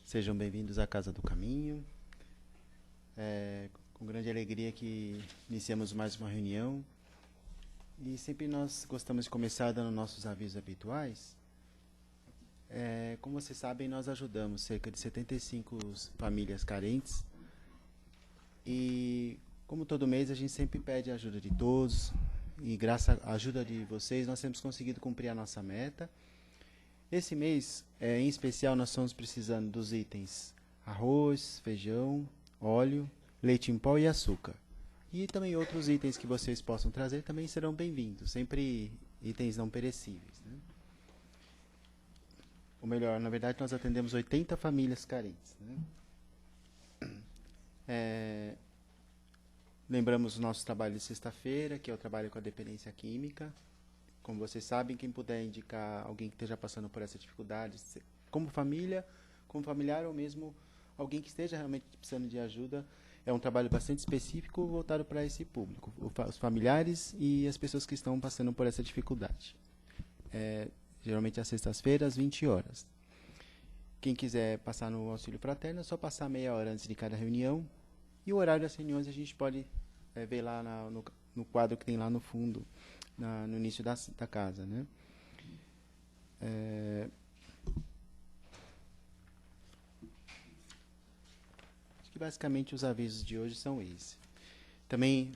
Sejam bem-vindos à Casa do Caminho. Com grande alegria que iniciamos mais uma reunião. E sempre nós gostamos de começar dando nossos avisos habituais. Como vocês sabem, nós ajudamos cerca de 75 famílias carentes. E como todo mês, a gente sempre pede a ajuda de todos. E graças à ajuda de vocês, nós temos conseguido cumprir a nossa meta. Esse mês, em especial, nós estamos precisando dos itens arroz, feijão, óleo, leite em pó e açúcar. E também outros itens que vocês possam trazer também serão bem-vindos, sempre itens não perecíveis, né? Ou melhor, na verdade, nós atendemos 80 famílias carentes, né? Lembramos o nosso trabalho de sexta-feira, que é o trabalho com a dependência química. Como vocês sabem, quem puder indicar alguém que esteja passando por essa dificuldade, como família, como familiar ou mesmo alguém que esteja realmente precisando de ajuda, é um trabalho bastante específico voltado para esse público, os familiares e as pessoas que estão passando por essa dificuldade. Geralmente às sextas-feiras, às 20 horas. Quem quiser passar no auxílio fraterno, é só passar meia hora antes de cada reunião. E o horário das reuniões a gente pode ver lá no quadro que tem lá no fundo, no início da casa, né? Acho que basicamente os avisos de hoje são esses. Também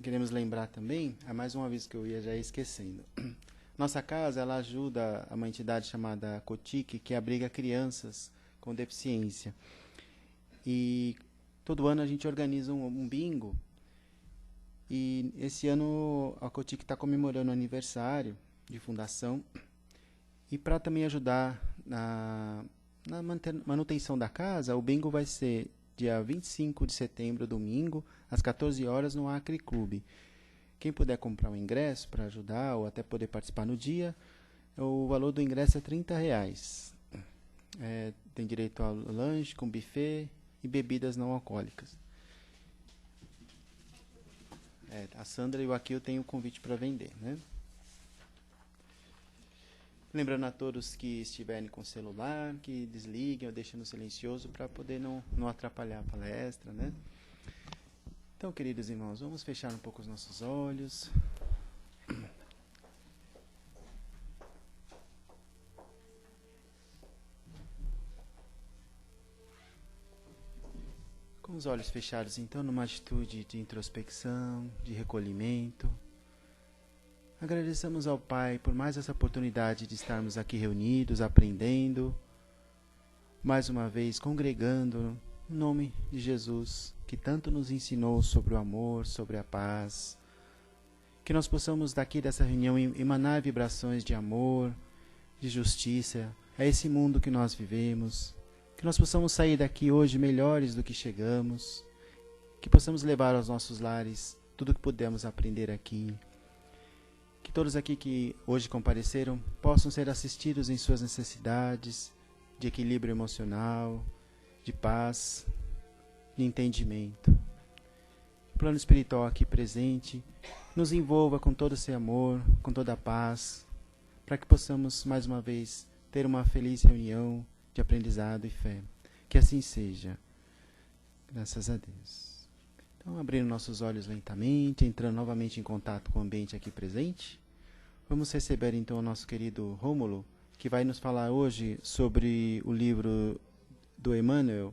queremos lembrar também, mais um aviso que eu ia já esquecendo. Nossa casa, ela ajuda uma entidade chamada COTIC, que abriga crianças com deficiência. E todo ano a gente organiza um bingo. E esse ano a COTIC está comemorando o aniversário de fundação. E para também ajudar na manutenção da casa, o bingo vai ser dia 25 de setembro, domingo, às 14 horas, no Acre Clube. Quem puder comprar um ingresso para ajudar ou até poder participar no dia, o valor do ingresso é R$30. Tem direito ao lanche com buffet e bebidas não alcoólicas. A Sandra e o Akil têm o convite para vender, né? Lembrando a todos que estiverem com celular, que desliguem ou deixem no silencioso para poder não atrapalhar a palestra, né? Então, queridos irmãos, vamos fechar um pouco os nossos olhos. Com os olhos fechados, então, numa atitude de introspecção, de recolhimento. Agradecemos ao Pai por mais essa oportunidade de estarmos aqui reunidos, aprendendo, mais uma vez congregando no nome de Jesus, que tanto nos ensinou sobre o amor, sobre a paz. Que nós possamos daqui dessa reunião emanar vibrações de amor, de justiça a esse mundo que nós vivemos. Que nós possamos sair daqui hoje melhores do que chegamos. Que possamos levar aos nossos lares tudo o que pudemos aprender aqui. Que todos aqui que hoje compareceram possam ser assistidos em suas necessidades de equilíbrio emocional, de paz, de entendimento. O plano espiritual aqui presente nos envolva com todo esse amor, com toda a paz, para que possamos mais uma vez ter uma feliz reunião de aprendizado e fé. Que assim seja. Graças a Deus. Então, abrindo nossos olhos lentamente, entrando novamente em contato com o ambiente aqui presente, vamos receber então o nosso querido Rômulo, que vai nos falar hoje sobre o livro do Emmanuel,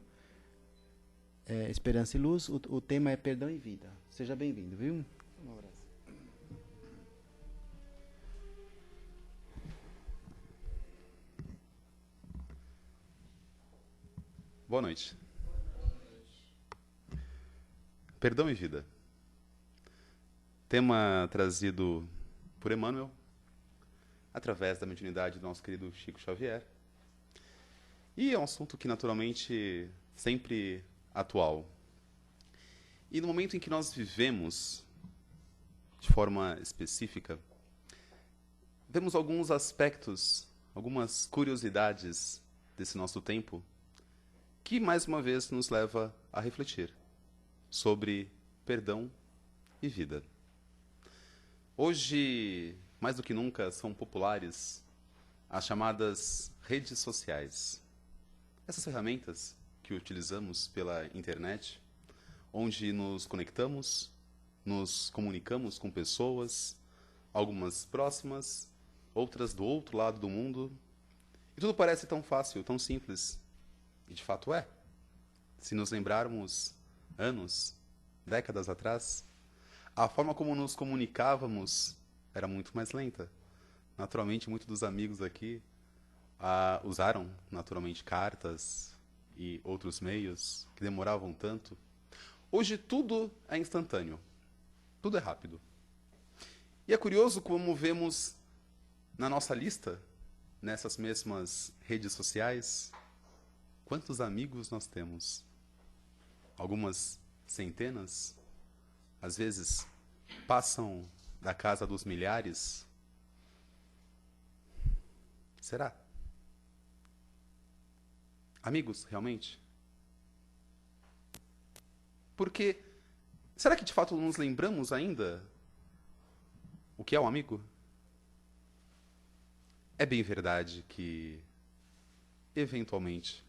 Esperança e Luz. O tema é Perdão e Vida. Seja bem-vindo, viu? Um abraço. Boa noite. Perdão e vida. Tema trazido por Emmanuel, através da mediunidade do nosso querido Chico Xavier. E é um assunto que, naturalmente, sempre atual. E no momento em que nós vivemos, de forma específica, vemos alguns aspectos, algumas curiosidades desse nosso tempo, que mais uma vez nos leva a refletir sobre perdão e vida. Hoje, mais do que nunca, são populares as chamadas redes sociais. essas ferramentas que utilizamos pela internet, onde nos conectamos, nos comunicamos com pessoas, algumas próximas, outras do outro lado do mundo, e tudo parece tão fácil, tão simples. E de fato é. Se nos lembrarmos anos, décadas atrás, a forma como nos comunicávamos era muito mais lenta. Naturalmente, muitos dos amigos aqui usaram, naturalmente, cartas e outros meios que demoravam tanto. Hoje tudo é instantâneo. Tudo é rápido. E é curioso como vemos na nossa lista, nessas mesmas redes sociais, quantos amigos nós temos. Algumas centenas, às vezes passam da casa dos milhares. Será? Amigos, realmente? Porque, será que de fato nos lembramos ainda o que é um amigo? É bem verdade que, eventualmente,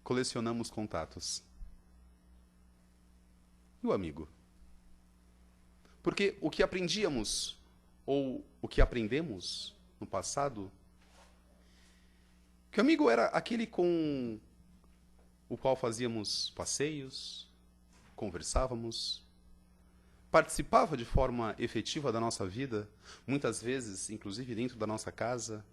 colecionamos contatos. E o amigo? Porque o que aprendíamos, ou o que aprendemos no passado, que o amigo era aquele com o qual fazíamos passeios, conversávamos, participava de forma efetiva da nossa vida, muitas vezes, inclusive dentro da nossa casa,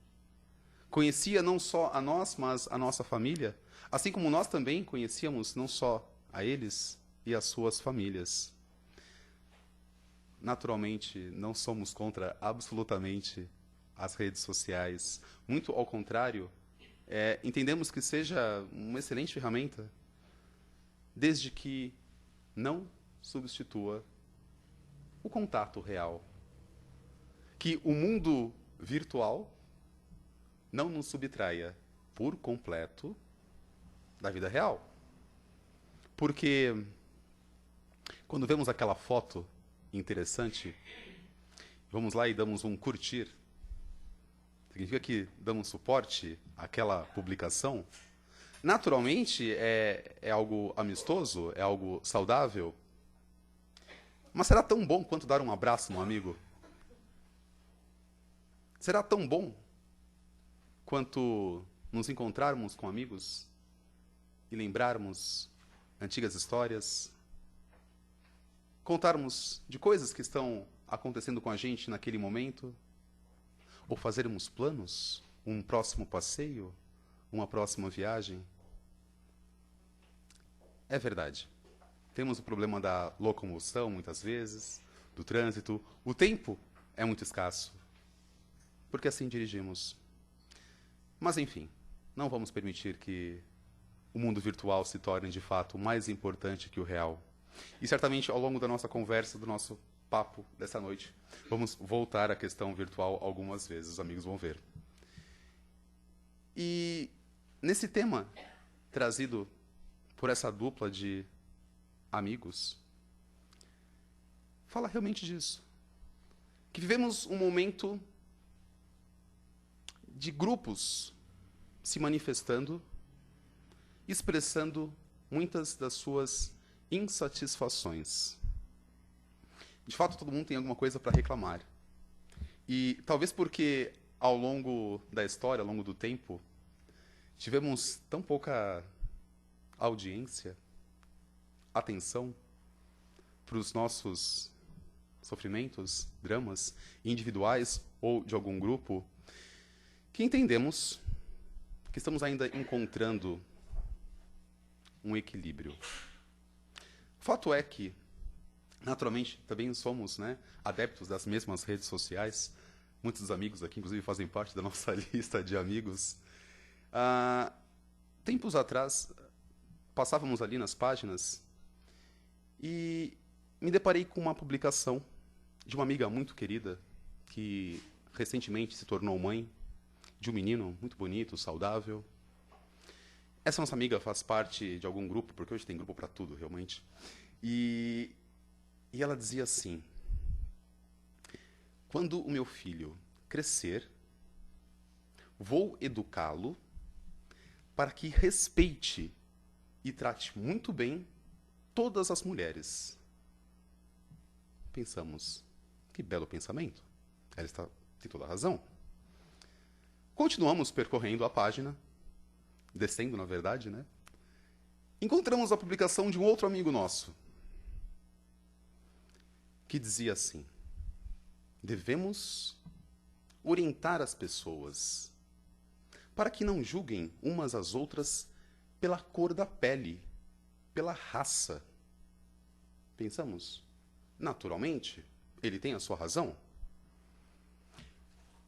conhecia não só a nós, mas a nossa família, assim como nós também conhecíamos não só a eles e as suas famílias. Naturalmente, não somos contra absolutamente as redes sociais. Muito ao contrário, entendemos que seja uma excelente ferramenta, desde que não substitua o contato real. Que o mundo virtual não nos subtraia por completo da vida real. Porque quando vemos aquela foto interessante, vamos lá e damos um curtir, significa que damos suporte àquela publicação. Naturalmente, é algo amistoso, é algo saudável. Mas será tão bom quanto dar um abraço no amigo? Será tão bom quanto nos encontrarmos com amigos e lembrarmos antigas histórias, contarmos de coisas que estão acontecendo com a gente naquele momento, ou fazermos planos, um próximo passeio, uma próxima viagem? É verdade. Temos o problema da locomoção, muitas vezes, do trânsito. O tempo é muito escasso, porque assim dirigimos. Mas, enfim, não vamos permitir que o mundo virtual se torne, de fato, mais importante que o real. E, certamente, ao longo da nossa conversa, do nosso papo dessa noite, vamos voltar à questão virtual algumas vezes, os amigos vão ver. E, nesse tema trazido por essa dupla de amigos, fala realmente disso. Que vivemos um momento de grupos se manifestando, expressando muitas das suas insatisfações. De fato, todo mundo tem alguma coisa para reclamar. E talvez porque, ao longo da história, ao longo do tempo, tivemos tão pouca audiência, atenção para os nossos sofrimentos, dramas, individuais ou de algum grupo, que entendemos que estamos ainda encontrando um equilíbrio. O fato é que, naturalmente, também somos, adeptos das mesmas redes sociais. Muitos dos amigos aqui, inclusive, fazem parte da nossa lista de amigos. Tempos atrás, passávamos ali nas páginas e me deparei com uma publicação de uma amiga muito querida que recentemente se tornou mãe de um menino muito bonito, saudável. Essa nossa amiga faz parte de algum grupo, porque hoje tem grupo para tudo, realmente. E ela dizia assim: quando o meu filho crescer, vou educá-lo para que respeite e trate muito bem todas as mulheres. Pensamos, que belo pensamento. Ela tem toda a razão. Continuamos percorrendo a página, descendo, na verdade, né? Encontramos a publicação de um outro amigo nosso, que dizia assim: devemos orientar as pessoas para que não julguem umas às outras pela cor da pele, pela raça. Pensamos, naturalmente, ele tem a sua razão.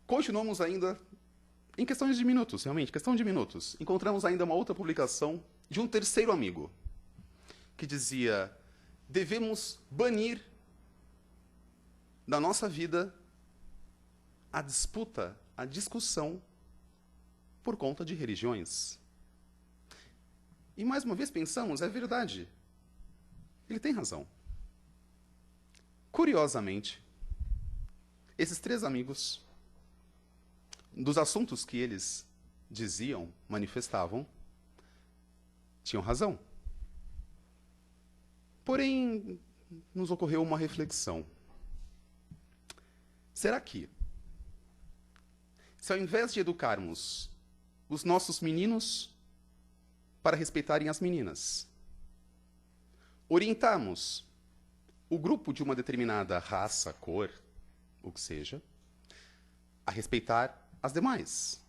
Continuamos ainda, em questões de minutos, realmente, questão de minutos, encontramos ainda uma outra publicação de um terceiro amigo, que dizia: devemos banir da nossa vida a disputa, a discussão por conta de religiões. E mais uma vez pensamos, é verdade. Ele tem razão. Curiosamente, esses três amigos, dos assuntos que eles diziam, manifestavam, tinham razão. Porém, nos ocorreu uma reflexão. Será que, se ao invés de educarmos os nossos meninos para respeitarem as meninas, orientarmos o grupo de uma determinada raça, cor, o que seja, a respeitar as demais,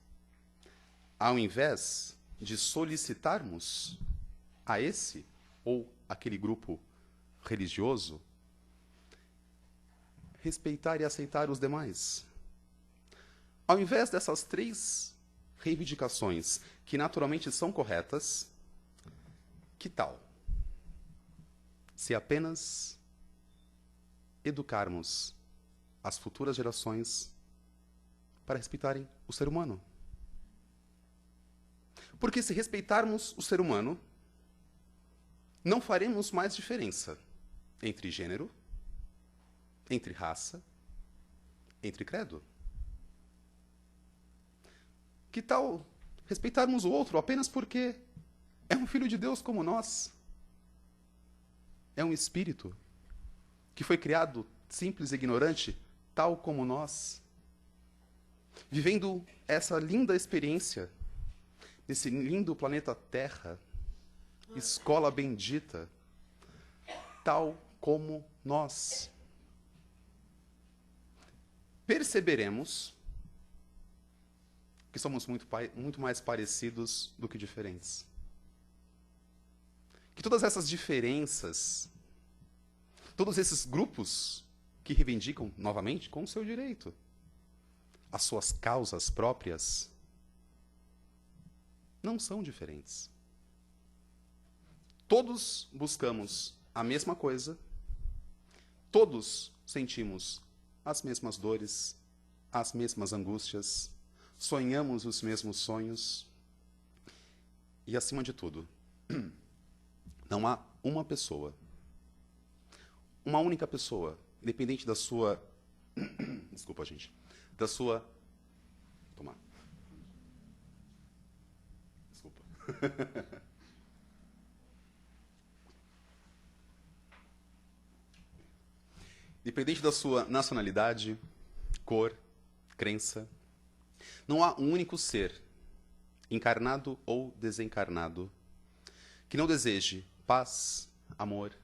ao invés de solicitarmos a esse ou aquele grupo religioso respeitar e aceitar os demais? Ao invés dessas três reivindicações, que naturalmente são corretas, que tal se apenas educarmos as futuras gerações para respeitarem o ser humano? Porque se respeitarmos o ser humano, não faremos mais diferença entre gênero, entre raça, entre credo. Que tal respeitarmos o outro apenas porque é um filho de Deus como nós? É um espírito que foi criado simples e ignorante, tal como nós, vivendo essa linda experiência nesse lindo planeta Terra, escola bendita, tal como nós. Perceberemos que somos muito mais parecidos do que diferentes. Que todas essas diferenças, todos esses grupos que reivindicam, novamente, com o seu direito, as suas causas próprias, não são diferentes. Todos buscamos a mesma coisa, todos sentimos as mesmas dores, as mesmas angústias, sonhamos os mesmos sonhos e, acima de tudo, não há uma pessoa, uma única pessoa, independente da sua... Desculpa, gente. Da sua... Tomar. Desculpa. Independente da sua nacionalidade, cor, crença, não há um único ser, encarnado ou desencarnado, que não deseje paz, amor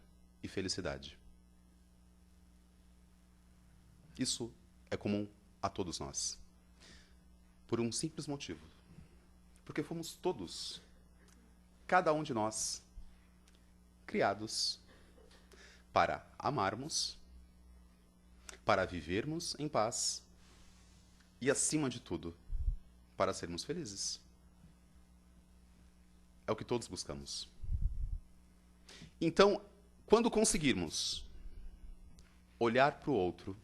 e felicidade. Isso é comum a todos nós. Por um simples motivo. Porque fomos todos, cada um de nós, criados para amarmos, para vivermos em paz e, acima de tudo, para sermos felizes. É o que todos buscamos. Então, quando conseguirmos olhar para o outro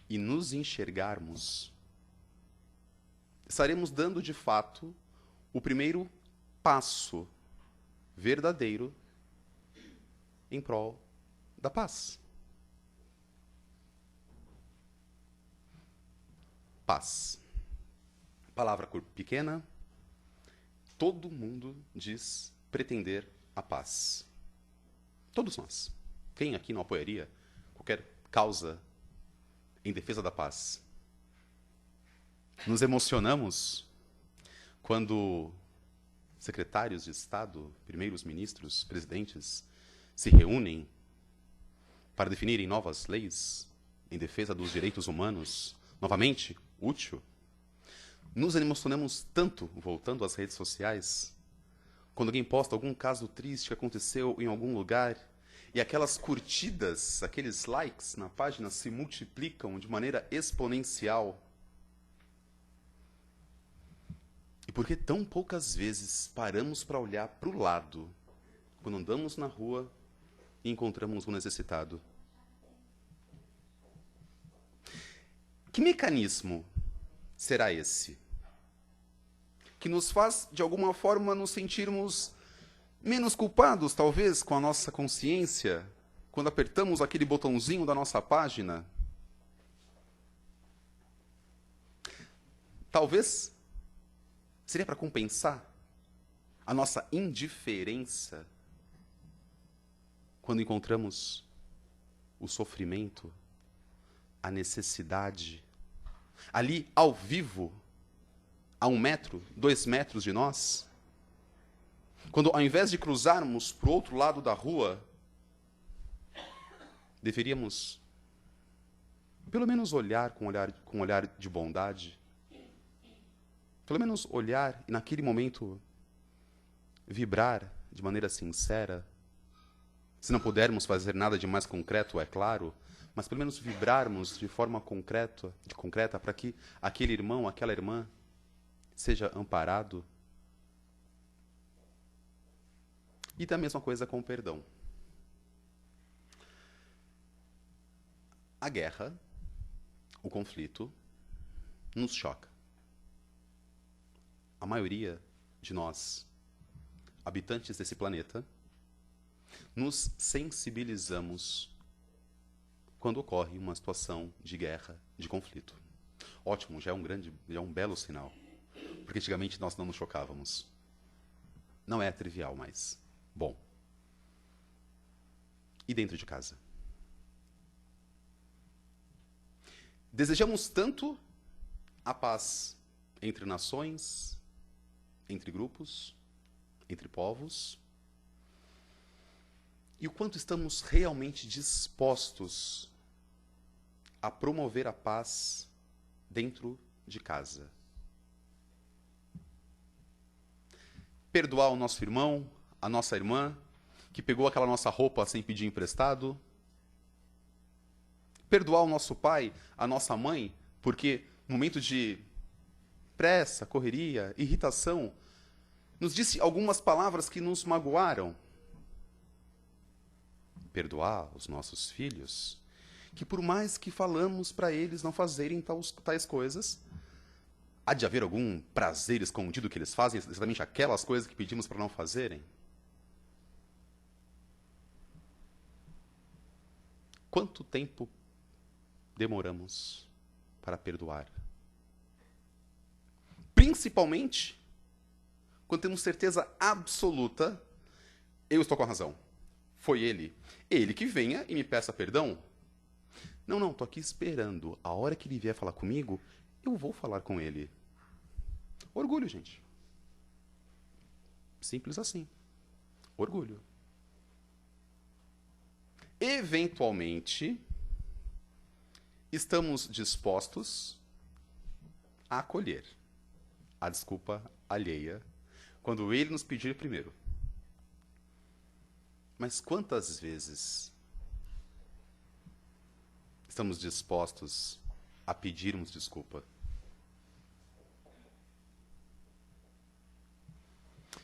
e nos enxergarmos, estaremos dando, de fato, o primeiro passo verdadeiro em prol da paz. Paz. Palavra pequena, todo mundo diz pretender a paz. Todos nós. Quem aqui não apoiaria qualquer causa em defesa da paz? Nos emocionamos quando secretários de Estado, primeiros ministros, presidentes se reúnem para definirem novas leis em defesa dos direitos humanos, novamente, útil. Nos emocionamos tanto, voltando às redes sociais, quando alguém posta algum caso triste que aconteceu em algum lugar e aquelas curtidas, aqueles likes na página se multiplicam de maneira exponencial. E por que tão poucas vezes paramos para olhar para o lado quando andamos na rua e encontramos um necessitado? Que mecanismo será esse? Que nos faz, de alguma forma, nos sentirmos menos culpados, talvez, com a nossa consciência, quando apertamos aquele botãozinho da nossa página? Talvez seria para compensar a nossa indiferença quando encontramos o sofrimento, a necessidade, ali ao vivo, a 1 metro, 2 metros de nós. Quando, ao invés de cruzarmos para o outro lado da rua, deveríamos, pelo menos, olhar com um olhar de bondade. Pelo menos olhar e, naquele momento, vibrar de maneira sincera. Se não pudermos fazer nada de mais concreto, é claro, mas pelo menos vibrarmos de forma concreta para que aquele irmão, aquela irmã, seja amparado. E da mesma coisa com o perdão. A guerra, o conflito, nos choca. A maioria de nós, habitantes desse planeta, nos sensibilizamos quando ocorre uma situação de guerra, de conflito. Ótimo, já é um belo sinal. Porque antigamente nós não nos chocávamos. Não é trivial, mas bom. E dentro de casa? Desejamos tanto a paz entre nações, entre grupos, entre povos. E o quanto estamos realmente dispostos a promover a paz dentro de casa. Perdoar o nosso irmão, a nossa irmã, que pegou aquela nossa roupa sem pedir emprestado. Perdoar o nosso pai, a nossa mãe, porque no momento de pressa, correria, irritação, nos disse algumas palavras que nos magoaram. Perdoar os nossos filhos, que por mais que falamos para eles não fazerem tais coisas, há de haver algum prazer escondido que eles fazem, exatamente aquelas coisas que pedimos para não fazerem? Quanto tempo demoramos para perdoar? Principalmente quando temos certeza absoluta, eu estou com a razão. Foi ele. Ele que venha e me peça perdão. Não, estou aqui esperando. A hora que ele vier falar comigo, eu vou falar com ele. Orgulho, gente. Simples assim. Orgulho. Eventualmente, estamos dispostos a acolher a desculpa alheia quando ele nos pedir primeiro. Mas quantas vezes estamos dispostos a pedirmos desculpa?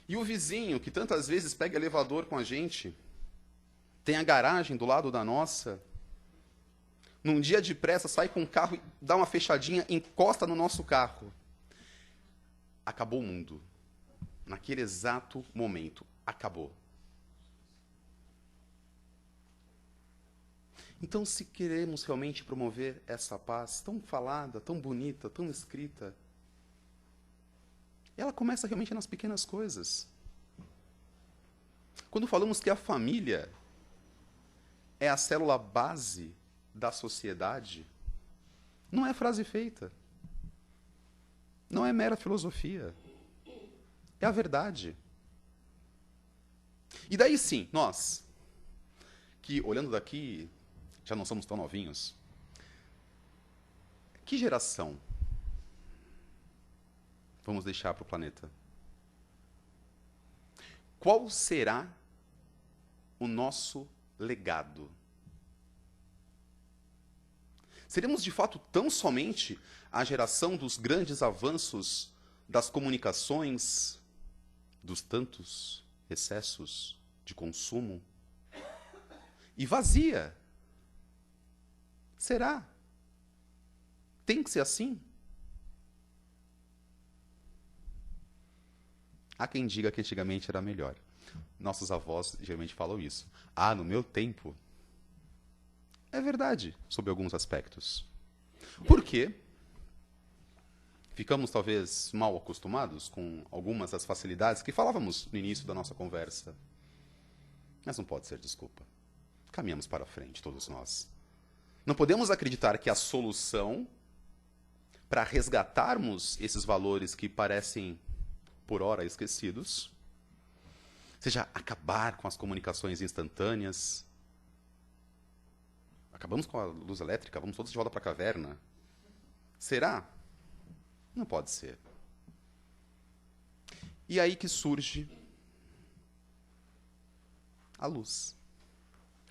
E o vizinho, que tantas vezes pega elevador com a gente, tem a garagem do lado da nossa, num dia de pressa sai com o carro e dá uma fechadinha, encosta no nosso carro. Acabou o mundo. Naquele exato momento, acabou. Então, se queremos realmente promover essa paz tão falada, tão bonita, tão escrita, Ela começa realmente nas pequenas coisas. Quando falamos que a família é a célula base da sociedade, não é frase feita. Não é mera filosofia. É a verdade. E daí sim, nós, que olhando daqui, já não somos tão novinhos, que geração vamos deixar para o planeta? Qual será o nosso legado? Seremos de fato tão somente a geração dos grandes avanços das comunicações, dos tantos excessos de consumo? E vazia? Será? Tem que ser assim? Há quem diga que antigamente era melhor. Nossos avós geralmente falam isso. Ah, no meu tempo. É verdade, sob alguns aspectos. Por quê? Ficamos talvez mal acostumados com algumas das facilidades que falávamos no início da nossa conversa. Mas não pode ser desculpa. Caminhamos para frente, todos nós. Não podemos acreditar que a solução para resgatarmos esses valores que parecem, por hora, esquecidos, seja acabar com as comunicações instantâneas. Acabamos com a luz elétrica, vamos todos de volta para a caverna. Será? Não pode ser. E aí que surge a luz.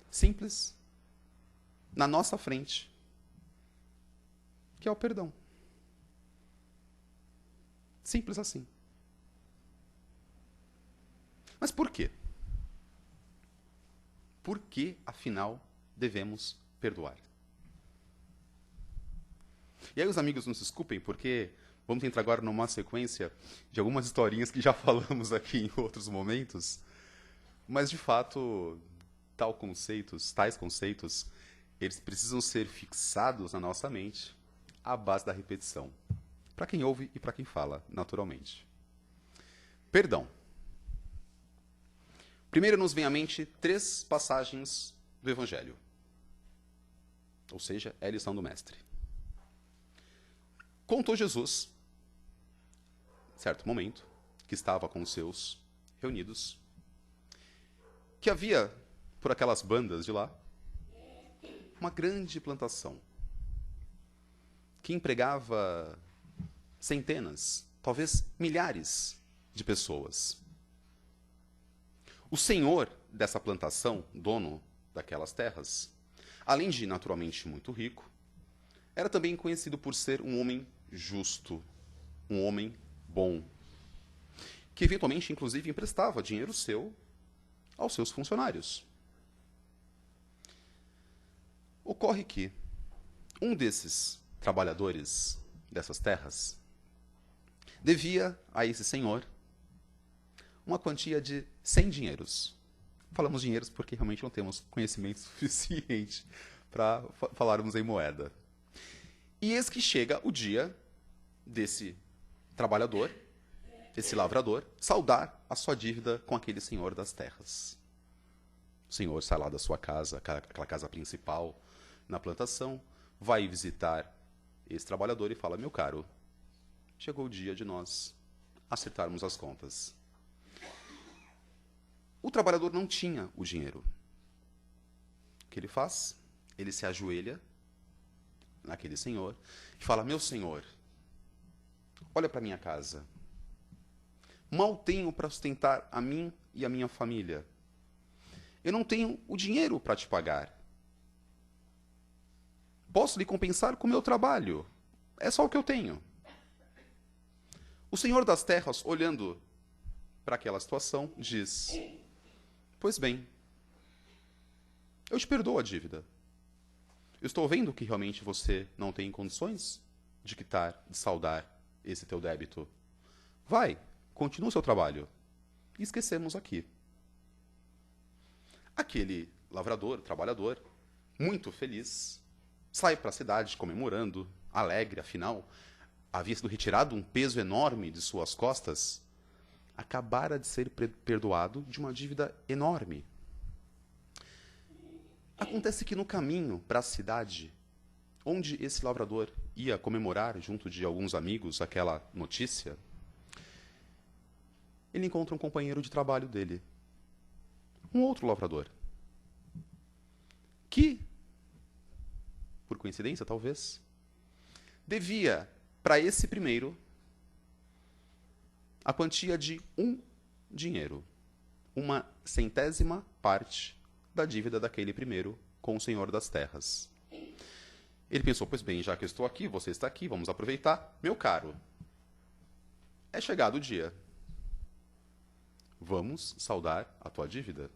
Simples, na nossa frente, que é o perdão. Simples assim. Mas por quê? Por que, afinal, devemos perdoar? E aí os amigos nos desculpem, porque vamos entrar agora numa sequência de algumas historinhas que já falamos aqui em outros momentos, mas, de fato, tais conceitos, eles precisam ser fixados na nossa mente à base da repetição. Para quem ouve e para quem fala, naturalmente. Perdão. Primeiro nos vem à mente 3 passagens do Evangelho. Ou seja, é a lição do mestre. Contou Jesus, certo momento, que estava com os seus reunidos, que havia, por aquelas bandas de lá, uma grande plantação que empregava centenas, talvez milhares de pessoas. O senhor dessa plantação, dono daquelas terras, além de naturalmente muito rico, era também conhecido por ser um homem justo, um homem bom, que eventualmente, inclusive, emprestava dinheiro seu aos seus funcionários. Ocorre que um desses trabalhadores dessas terras devia a esse senhor uma quantia de 100 dinheiros. Falamos dinheiros porque realmente não temos conhecimento suficiente para falarmos em moeda. E eis que chega o dia desse trabalhador, desse lavrador, saldar a sua dívida com aquele senhor das terras. O senhor sai lá da sua casa, aquela casa principal na plantação, vai visitar esse trabalhador e fala: meu caro, chegou o dia de nós acertarmos as contas. O trabalhador não tinha o dinheiro. O que ele faz? Ele se ajoelha naquele senhor e fala: meu senhor, olha para minha casa. Mal tenho para sustentar a mim e a minha família. Eu não tenho o dinheiro para te pagar. Posso lhe compensar com o meu trabalho. É só o que eu tenho. O senhor das terras, olhando para aquela situação, diz: pois bem, eu te perdoo a dívida. Eu estou vendo que realmente você não tem condições de quitar, de saldar esse teu débito. Vai, continua o seu trabalho. E esquecemos aqui. Aquele lavrador, trabalhador, muito feliz, sai para a cidade comemorando, alegre, afinal, havia sido retirado um peso enorme de suas costas, acabara de ser perdoado de uma dívida enorme. Acontece que no caminho para a cidade, onde esse lavrador ia comemorar, junto de alguns amigos, aquela notícia, ele encontra um companheiro de trabalho dele, um outro lavrador, que, por coincidência talvez, devia para esse primeiro a quantia de um dinheiro, uma centésima parte da dívida daquele primeiro com o senhor das terras. Ele pensou, pois bem, já que eu estou aqui, você está aqui, vamos aproveitar. Meu caro, é chegado o dia. Vamos saldar a tua dívida.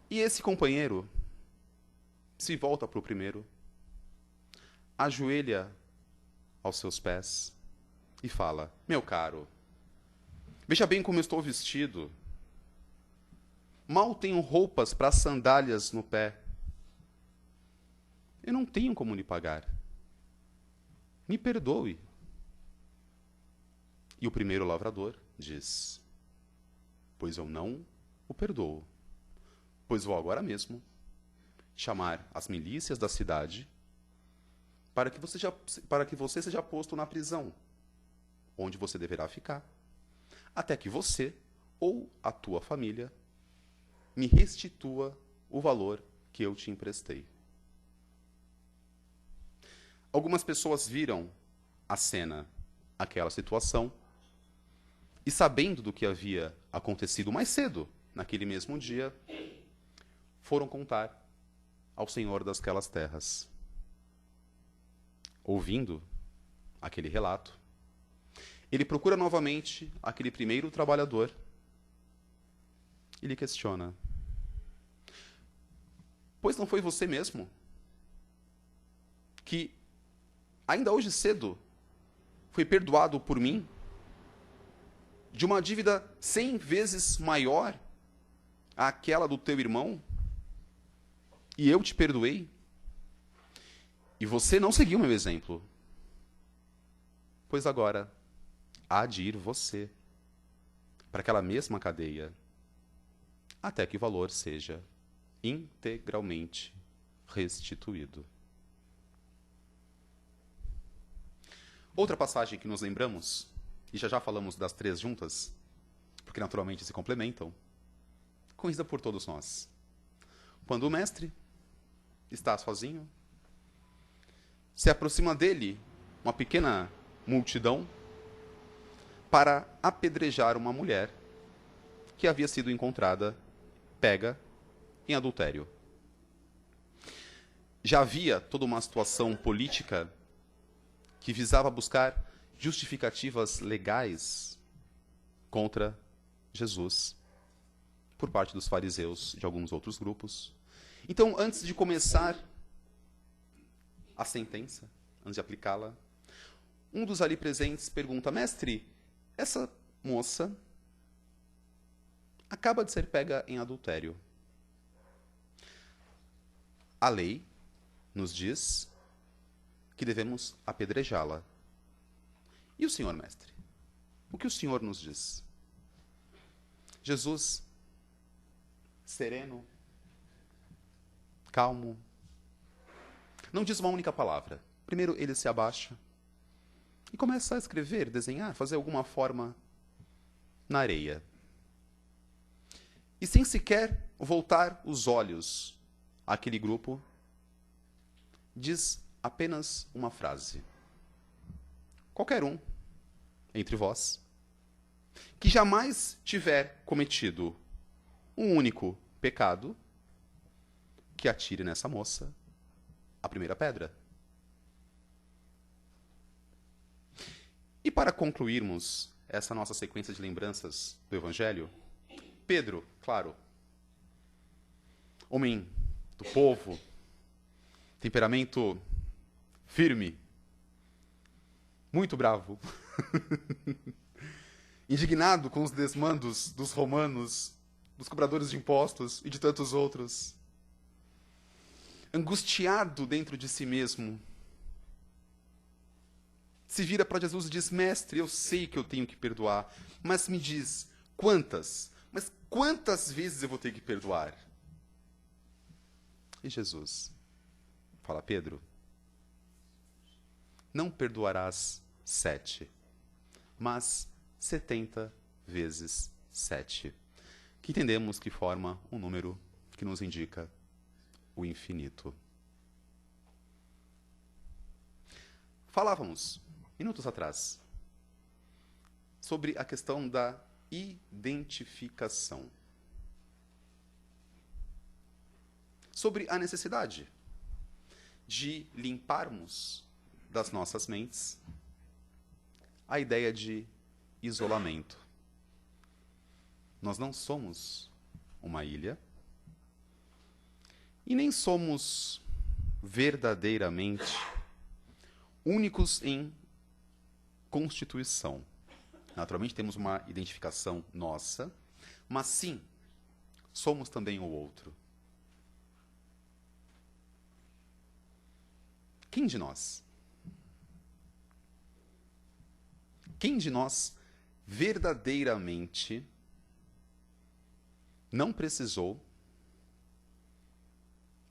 E esse companheiro se volta para o primeiro, ajoelha aos seus pés e fala, meu caro, veja bem como eu estou vestido. Mal tenho roupas para sandálias no pé. Eu não tenho como lhe pagar. Me perdoe. E o primeiro lavrador diz, pois eu não o perdoo, pois vou agora mesmo chamar as milícias da cidade para que você seja posto na prisão, onde você deverá ficar, até que você ou a tua família me restitua o valor que eu te emprestei. Algumas pessoas viram a cena, aquela situação, e sabendo do que havia acontecido mais cedo, naquele mesmo dia, foram contar ao senhor daquelas terras. Ouvindo aquele relato, ele procura novamente aquele primeiro trabalhador e lhe questiona, pois não foi você mesmo que, ainda hoje cedo, foi perdoado por mim de uma dívida 100 vezes maior àquela do teu irmão? E eu te perdoei? E você não seguiu meu exemplo. Pois agora há de ir você para aquela mesma cadeia, até que o valor seja integralmente restituído. Outra passagem que nos lembramos, e já falamos das três juntas, porque naturalmente se complementam, conhecida por todos nós. Quando o mestre está sozinho, se aproxima dele uma pequena multidão para apedrejar uma mulher que havia sido encontrada, pega em adultério. Já havia toda uma situação política que visava buscar justificativas legais contra Jesus por parte dos fariseus e de alguns outros grupos. Então, antes de começar a sentença, antes de aplicá-la, um dos ali presentes pergunta, mestre, essa moça acaba de ser pega em adultério. A lei nos diz que devemos apedrejá-la. E o senhor, mestre? O que o senhor nos diz? Jesus, sereno, calmo, não diz uma única palavra. Primeiro ele se abaixa e começa a escrever, desenhar, fazer alguma forma na areia. E sem sequer voltar os olhos àquele grupo, diz apenas uma frase. Qualquer um entre vós que jamais tiver cometido um único pecado, que atire nessa moça a primeira pedra. E para concluirmos essa nossa sequência de lembranças do Evangelho, Pedro, claro, homem do povo, temperamento firme, muito bravo, indignado com os desmandos dos romanos, dos cobradores de impostos e de tantos outros, angustiado dentro de si mesmo, se vira para Jesus e diz: mestre, eu sei que eu tenho que perdoar, mas me diz, quantas? Mas quantas vezes eu vou ter que perdoar? E Jesus fala: Pedro, não perdoarás 7, mas 70 vezes 7. Que entendemos que forma um número que nos indica o infinito. Falávamos, minutos atrás, sobre a questão da identificação. Sobre a necessidade de limparmos das nossas mentes a ideia de isolamento. Nós não somos uma ilha e nem somos verdadeiramente únicos em constituição. Naturalmente temos uma identificação nossa, mas sim, somos também o outro. Quem de nós? Quem de nós verdadeiramente não precisou,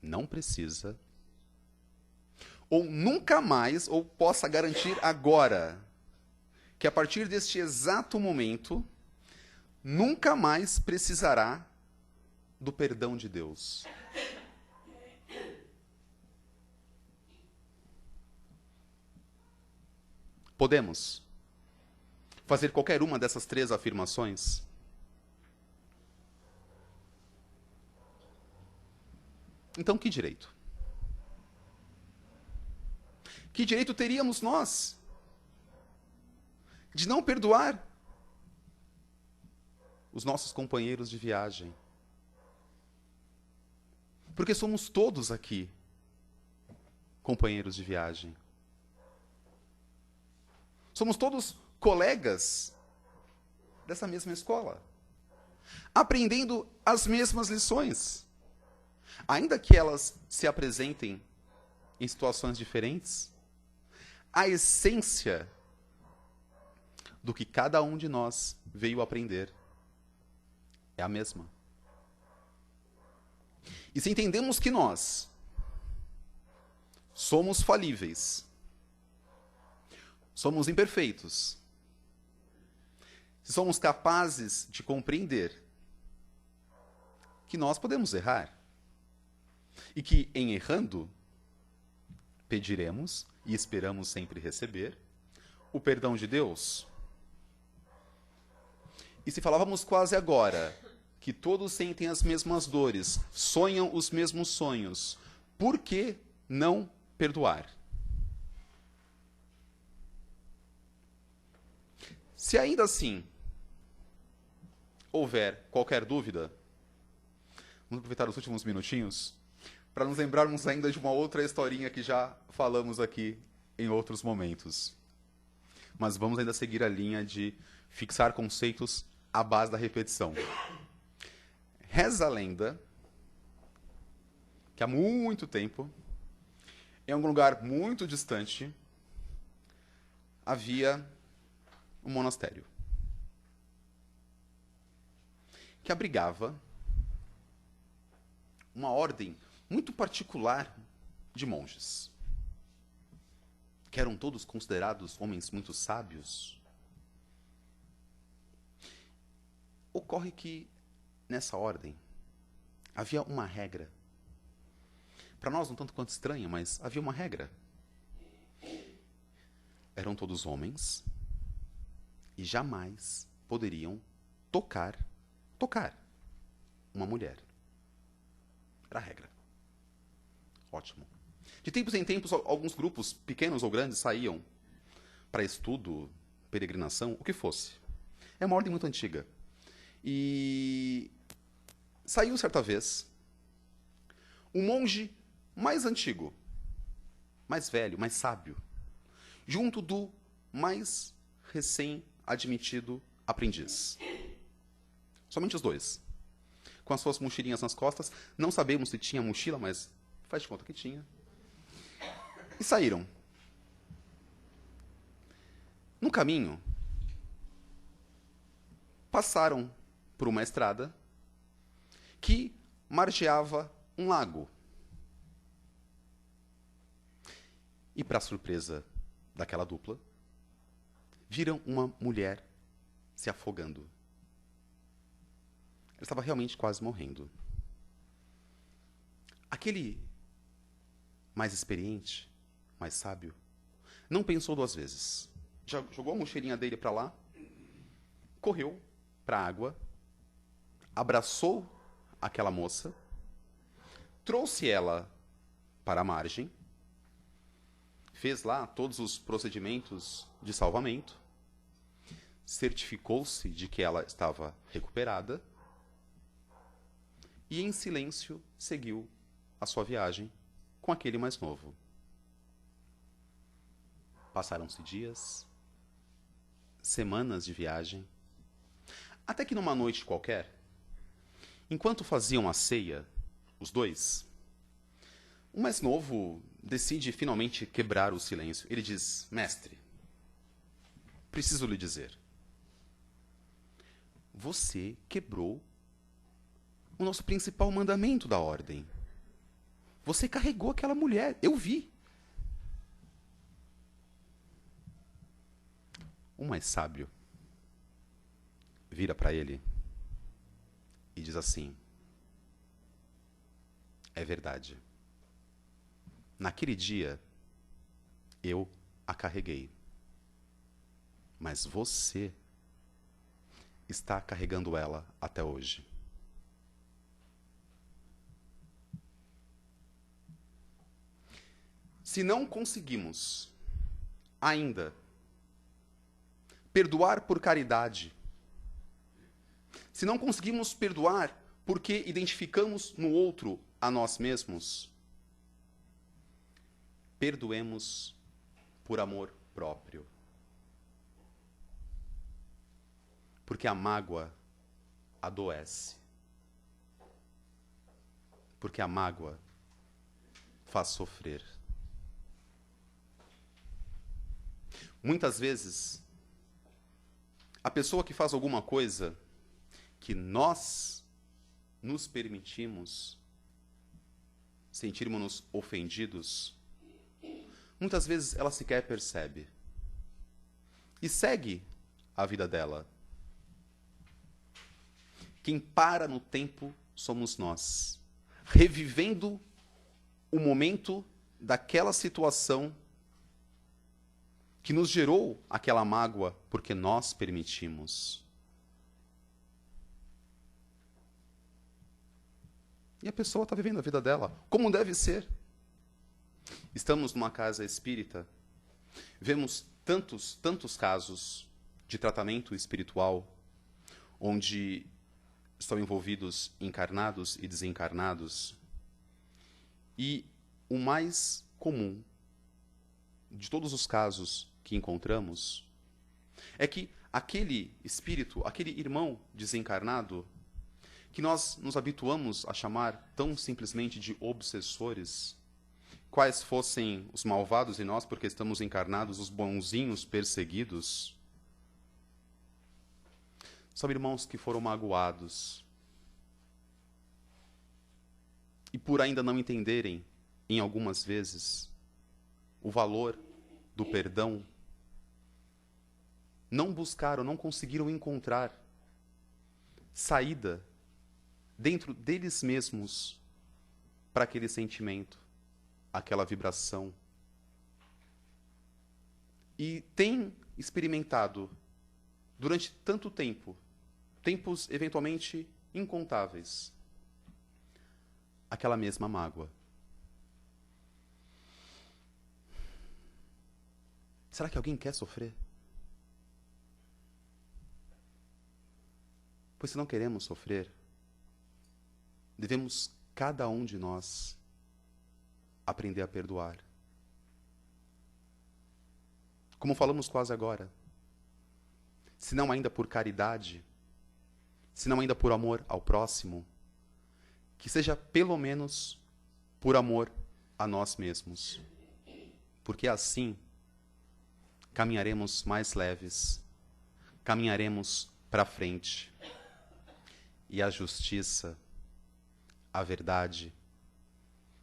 não precisa, ou nunca mais, ou possa garantir agora, que a partir deste exato momento, nunca mais precisará do perdão de Deus? Podemos fazer qualquer uma dessas 3 afirmações? Então, que direito? Que direito teríamos nós de não perdoar os nossos companheiros de viagem? Porque somos todos aqui companheiros de viagem. Somos todos colegas dessa mesma escola, aprendendo as mesmas lições. Ainda que elas se apresentem em situações diferentes, a essência do que cada um de nós veio aprender é a mesma. E se entendemos que nós somos falíveis, somos imperfeitos, se somos capazes de compreender que nós podemos errar, e que, em errando, pediremos e esperamos sempre receber o perdão de Deus. E se falávamos quase agora que todos sentem as mesmas dores, sonham os mesmos sonhos, por que não perdoar? Se ainda assim houver qualquer dúvida, vamos aproveitar os últimos minutinhos para nos lembrarmos ainda de uma outra historinha que já falamos aqui em outros momentos. Mas vamos ainda seguir a linha de fixar conceitos à base da repetição. Reza a lenda que há muito tempo, em algum lugar muito distante, havia um monastério que abrigava uma ordem muito particular de monges, que eram todos considerados homens muito sábios. Ocorre que, nessa ordem, havia uma regra. Para nós, um tanto quanto estranha, mas havia uma regra. Eram todos homens e jamais poderiam tocar uma mulher. Era a regra. Ótimo. De tempos em tempos, alguns grupos, pequenos ou grandes, saíam para estudo, peregrinação, o que fosse. É uma ordem muito antiga. E saiu certa vez um monge mais antigo, mais velho, mais sábio, junto do mais recém-admitido aprendiz. Somente os dois. Com as suas mochilinhas nas costas. Não sabemos se tinha mochila, mas faz de conta que tinha. E saíram. No caminho, passaram por uma estrada que margeava um lago. E, para surpresa daquela dupla, viram uma mulher se afogando. Ela estava realmente quase morrendo. Aquele mais experiente, mais sábio, não pensou duas vezes. Já jogou a mochilinha dele para lá, correu para a água, abraçou aquela moça, trouxe ela para a margem, fez lá todos os procedimentos de salvamento, certificou-se de que ela estava recuperada e, em silêncio, seguiu a sua viagem com aquele mais novo. Passaram-se dias, semanas de viagem, até que numa noite qualquer, enquanto faziam a ceia, os dois, o mais novo decide finalmente quebrar o silêncio. Ele diz: mestre, preciso lhe dizer, você quebrou o nosso principal mandamento da ordem. Você carregou aquela mulher, eu vi. O mais sábio vira para ele e diz assim: é verdade. Naquele dia, eu a carreguei. Mas você está carregando ela até hoje. Se não conseguimos ainda perdoar por caridade, se não conseguimos perdoar porque identificamos no outro a nós mesmos, perdoemos por amor próprio. Porque a mágoa adoece. Porque a mágoa faz sofrer. Muitas vezes, a pessoa que faz alguma coisa que nós nos permitimos sentirmos-nos ofendidos, muitas vezes ela sequer percebe. E segue a vida dela. Quem para no tempo somos nós, revivendo o momento daquela situação que nos gerou aquela mágoa porque nós permitimos. E a pessoa está vivendo a vida dela como deve ser. Estamos numa casa espírita, vemos tantos casos de tratamento espiritual, onde estão envolvidos encarnados e desencarnados. E o mais comum de todos os casos que encontramos é que aquele espírito, aquele irmão desencarnado, que nós nos habituamos a chamar tão simplesmente de obsessores, quais fossem os malvados em nós porque estamos encarnados, os bonzinhos perseguidos, são irmãos que foram magoados. E por ainda não entenderem, em algumas vezes, o valor do perdão, não buscaram, não conseguiram encontrar saída dentro deles mesmos para aquele sentimento, aquela vibração. E têm experimentado durante tanto tempo, tempos eventualmente incontáveis, aquela mesma mágoa. Será que alguém quer sofrer? Pois se não queremos sofrer, devemos, cada um de nós, aprender a perdoar. Como falamos quase agora, se não ainda por caridade, se não ainda por amor ao próximo, que seja pelo menos por amor a nós mesmos. Porque assim caminharemos mais leves, caminharemos para frente. E a justiça, a verdade,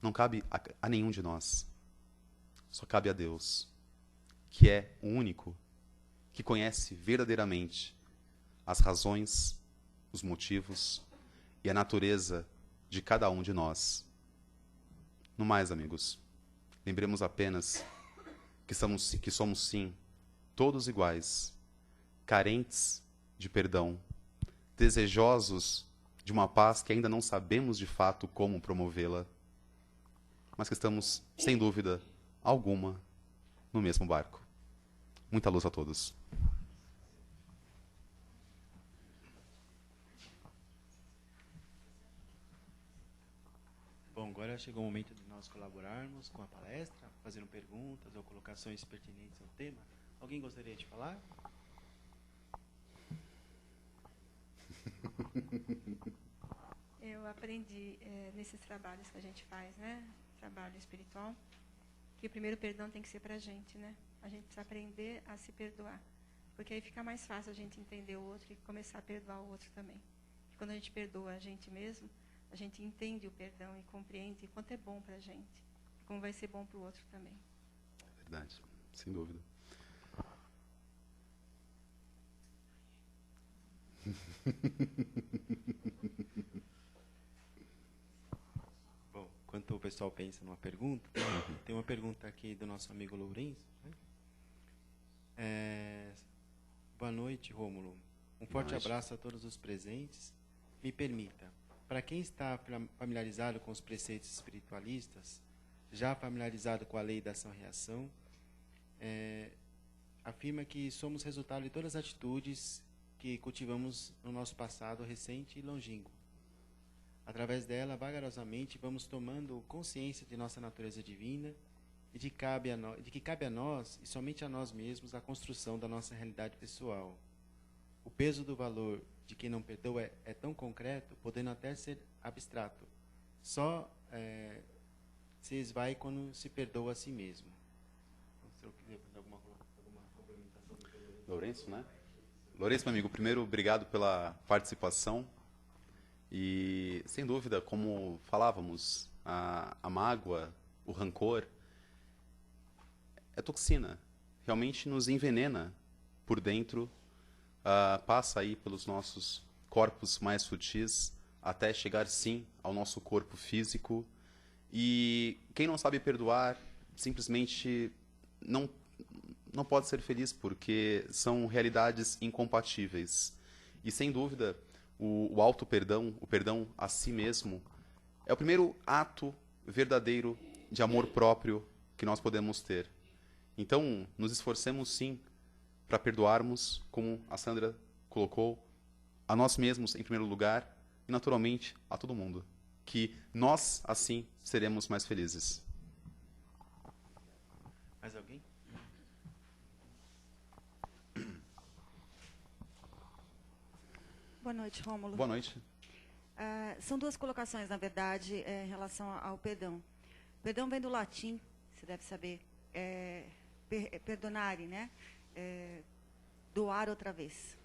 não cabe a nenhum de nós. Só cabe a Deus, que é o único que conhece verdadeiramente as razões, os motivos e a natureza de cada um de nós. No mais, amigos, lembremos apenas que somos sim, todos iguais, carentes de perdão, desejosos de uma paz que ainda não sabemos de fato como promovê-la, mas que estamos, sem dúvida alguma, no mesmo barco. Muita luz a todos. Bom, agora chegou o momento de nós colaborarmos com a palestra, fazendo perguntas ou colocações pertinentes ao tema. Alguém gostaria de falar? Eu aprendi nesses trabalhos que a gente faz, né? Trabalho espiritual, que o primeiro perdão tem que ser para a gente, né? A gente precisa aprender a se perdoar, porque aí fica mais fácil a gente entender o outro e começar a perdoar o outro também. E quando a gente perdoa a gente mesmo, a gente entende o perdão e compreende o quanto é bom para a gente, e como vai ser bom para o outro também. Verdade, sem dúvida. Bom, enquanto o pessoal pensa numa pergunta, tem uma pergunta aqui do nosso amigo Lourenço. Né? Boa noite, Rômulo. Um forte abraço a todos os presentes. Me permita, para quem está familiarizado com os preceitos espiritualistas, já familiarizado com a lei da ação-reação, afirma que somos resultado de todas as atitudes que cultivamos no nosso passado recente e longínquo. Através dela, vagarosamente, vamos tomando consciência de nossa natureza divina e de que cabe a nós, e somente a nós mesmos, a construção da nossa realidade pessoal. O peso do valor de quem não perdoa é tão concreto, podendo até ser abstrato. Só se esvai quando se perdoa a si mesmo. Se eu queria fazer alguma complementação do Lourenço, né? Lourenço, meu amigo, primeiro, obrigado pela participação. E, sem dúvida, como falávamos, a mágoa, o rancor, é toxina. Realmente nos envenena por dentro, passa aí pelos nossos corpos mais sutis, até chegar, sim, ao nosso corpo físico. E quem não sabe perdoar, simplesmente não pode ser feliz, porque são realidades incompatíveis. E, sem dúvida, o auto-perdão, o perdão a si mesmo, é o primeiro ato verdadeiro de amor próprio que nós podemos ter. Então, nos esforcemos, sim, para perdoarmos, como a Sandra colocou, a nós mesmos, em primeiro lugar, e, naturalmente, a todo mundo. Que nós, assim, seremos mais felizes. Mais alguém? Boa noite, Rômulo. Boa noite. São duas colocações, na verdade, em relação ao perdão. Perdão vem do latim, você deve saber, perdonare, né? Doar outra vez.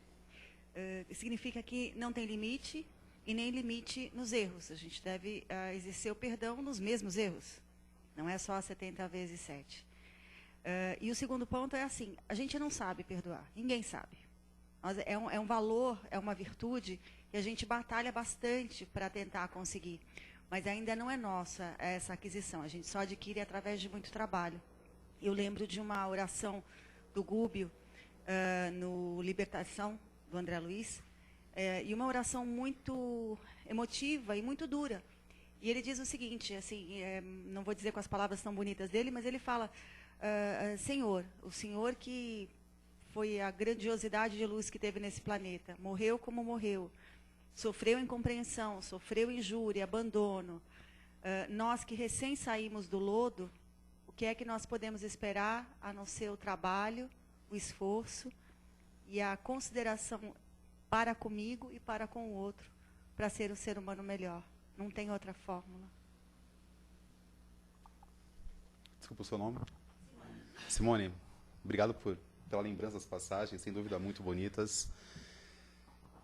Significa que não tem limite e nem limite nos erros. A gente deve exercer o perdão nos mesmos erros. Não é só 70 vezes 7. E o segundo ponto é assim, a gente não sabe perdoar, ninguém sabe. É um valor, é uma virtude que a gente batalha bastante para tentar conseguir. Mas ainda não é nossa essa aquisição, a gente só adquire através de muito trabalho. Eu lembro de uma oração do Gúbio, no Libertação, do André Luiz, e uma oração muito emotiva e muito dura. E ele diz o seguinte, assim, não vou dizer com as palavras tão bonitas dele, mas ele fala, Senhor, o Senhor que foi a grandiosidade de luz que teve nesse planeta, morreu como morreu, sofreu incompreensão, sofreu injúria, abandono. Nós que recém saímos do lodo, o que é que nós podemos esperar a não ser o trabalho, o esforço e a consideração para comigo e para com o outro, para ser um ser humano melhor. Não tem outra fórmula. Desculpa o seu nome. Simone, obrigado por pela lembrança das passagens, sem dúvida muito bonitas.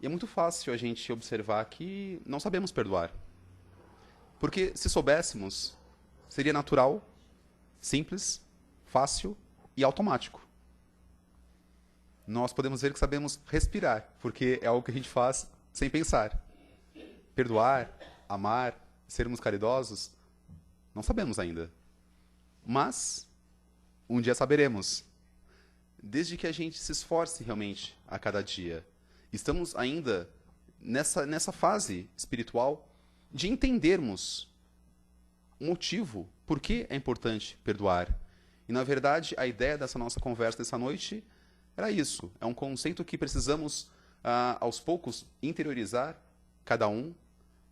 E é muito fácil a gente observar que não sabemos perdoar. Porque se soubéssemos, seria natural, simples, fácil e automático. Nós podemos ver que sabemos respirar, porque é algo que a gente faz sem pensar. Perdoar, amar, sermos caridosos, não sabemos ainda. Mas um dia saberemos. Desde que a gente se esforce realmente a cada dia. Estamos ainda nessa fase espiritual de entendermos o motivo, por que é importante perdoar. E, na verdade, a ideia dessa nossa conversa dessa noite era isso. É um conceito que precisamos, aos poucos, interiorizar, cada um,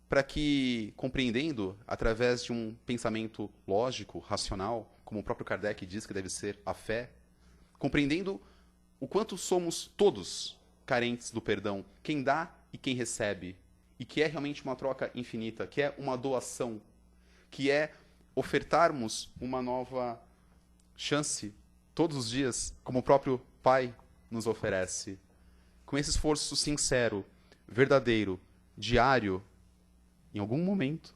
para que, compreendendo, através de um pensamento lógico, racional, como o próprio Kardec diz que deve ser a fé, compreendendo o quanto somos todos carentes do perdão, quem dá e quem recebe, e que é realmente uma troca infinita, que é uma doação, que é ofertarmos uma nova chance todos os dias, como o próprio Pai nos oferece. Com esse esforço sincero, verdadeiro, diário, em algum momento,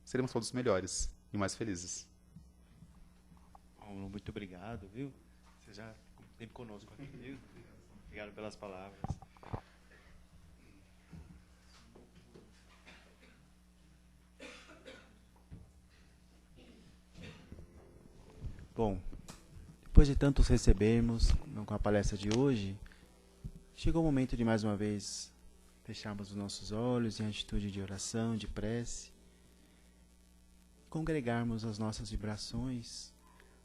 seremos todos melhores e mais felizes. Paulo, muito obrigado, viu? Você já esteve conosco aqui, viu? Obrigado pelas palavras. Bom, depois de tantos recebermos com a palestra de hoje, chegou o momento de mais uma vez fecharmos os nossos olhos em atitude de oração, de prece, congregarmos as nossas vibrações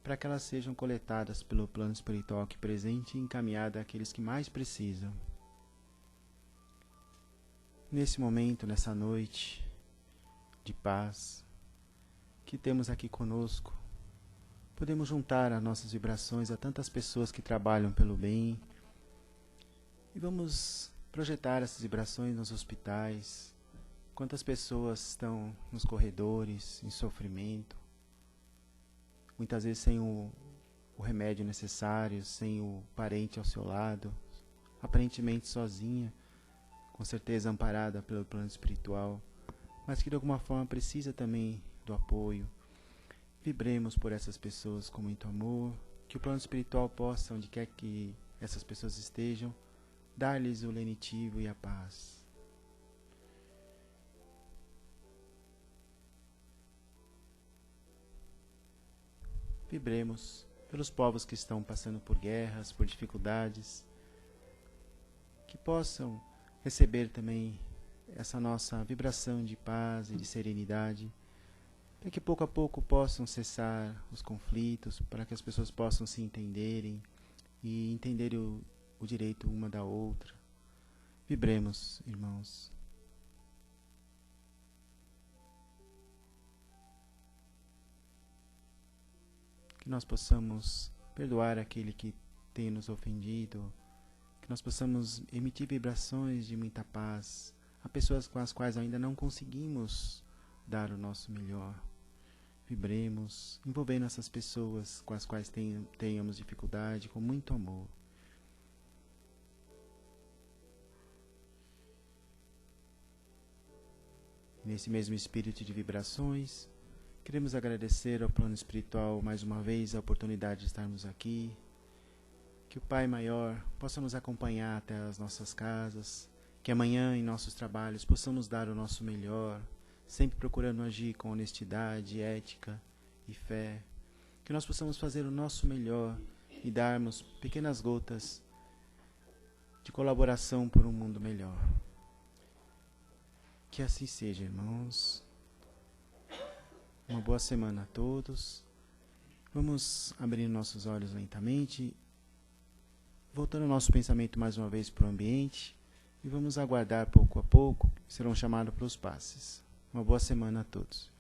para que elas sejam coletadas pelo plano espiritual aqui presente e encaminhadas àqueles que mais precisam. Nesse momento, nessa noite de paz que temos aqui conosco, podemos juntar as nossas vibrações a tantas pessoas que trabalham pelo bem e vamos projetar essas vibrações nos hospitais. Quantas pessoas estão nos corredores, em sofrimento, muitas vezes sem o remédio necessário, sem o parente ao seu lado, aparentemente sozinha, com certeza amparada pelo plano espiritual, mas que de alguma forma precisa também do apoio. Vibremos por essas pessoas com muito amor, que o plano espiritual possa, onde quer que essas pessoas estejam, dar-lhes o lenitivo e a paz. Vibremos pelos povos que estão passando por guerras, por dificuldades, que possam receber também essa nossa vibração de paz e de serenidade, para que pouco a pouco possam cessar os conflitos, para que as pessoas possam se entenderem e entenderem o direito uma da outra. Vibremos, irmãos. Que nós possamos perdoar aquele que tem nos ofendido, que nós possamos emitir vibrações de muita paz a pessoas com as quais ainda não conseguimos dar o nosso melhor. Vibremos, envolvendo essas pessoas com as quais tenhamos dificuldade, com muito amor. Nesse mesmo espírito de vibrações, queremos agradecer ao plano espiritual mais uma vez a oportunidade de estarmos aqui. Que o Pai Maior possa nos acompanhar até as nossas casas, que amanhã em nossos trabalhos possamos dar o nosso melhor, sempre procurando agir com honestidade, ética e fé. Que nós possamos fazer o nosso melhor e darmos pequenas gotas de colaboração por um mundo melhor. Que assim seja, irmãos. Uma boa semana a todos. Vamos abrir nossos olhos lentamente, voltando o nosso pensamento mais uma vez para o ambiente, e vamos aguardar pouco a pouco, serão chamados para os passes. Uma boa semana a todos.